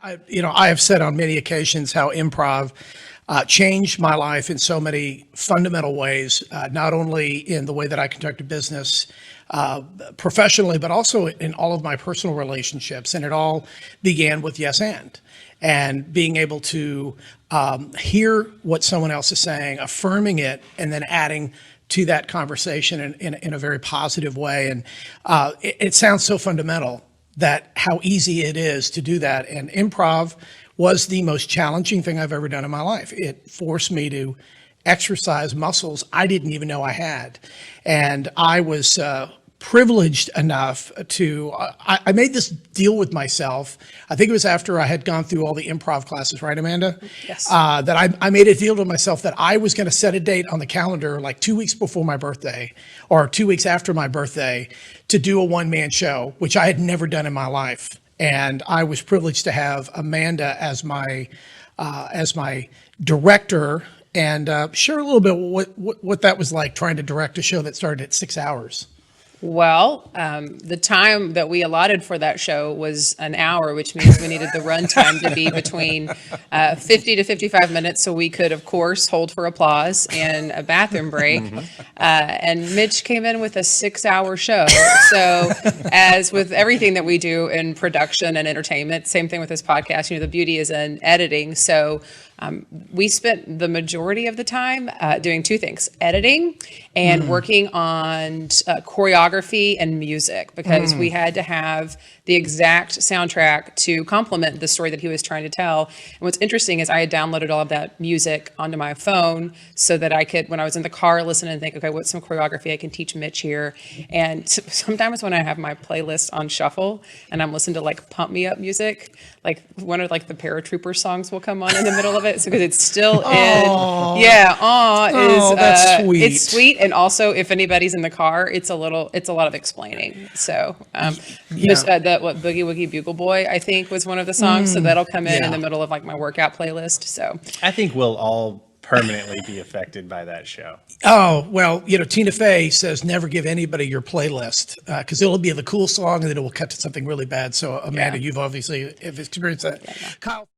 I have said on many occasions how improv changed my life in so many fundamental ways, not only in the way that I conduct a business professionally, but also in all of my personal relationships. And it all began with yes and being able to hear what someone else is saying, affirming it, and then adding to that conversation in a very positive way. And it sounds so fundamental that how easy it is to do that. And improv was the most challenging thing I've ever done in my life. It forced me to exercise muscles I didn't even know I had. And I was privileged enough to, I made this deal with myself. I think it was after I had gone through all the improv classes, right, Amanda? Yes. That I made a deal to myself that I was going to set a date on the calendar like 2 weeks before my birthday or 2 weeks after my birthday to do a one-man show, which I had never done in my life. And I was privileged to have Amanda as my director, and share a little bit what that was like trying to direct a show that started at 6 hours. Well, the time that we allotted for that show was an hour, which means we needed the run time to be between 50 to 55 minutes, so we could, of course, hold for applause and a bathroom break. And Mitch came in with a 6-hour show. So as with everything that we do in production and entertainment, same thing with this podcast, the beauty is in editing. So we spent the majority of the time doing two things: editing and working on choreography and music, because we had to have the exact soundtrack to complement the story that he was trying to tell. And what's interesting is I had downloaded all of that music onto my phone so that I could, when I was in the car, listen and think, okay, what's some choreography I can teach Mitch here? And sometimes when I have my playlist on shuffle and I'm listening to like pump me up music, like one of like the Paratrooper songs will come on in the middle of it. So because it's still in, That's sweet. It's sweet. And also if anybody's in the car, it's a lot of explaining. So Boogie Woogie Bugle Boy, I think, was one of the songs. So that'll come in the middle of like my workout playlist. So I think we'll all permanently be affected by that show. Oh, well, Tina Fey says never give anybody your playlist because it'll be the cool song and then it will cut to something really bad. So, Amanda, you've obviously experienced that. Kyle.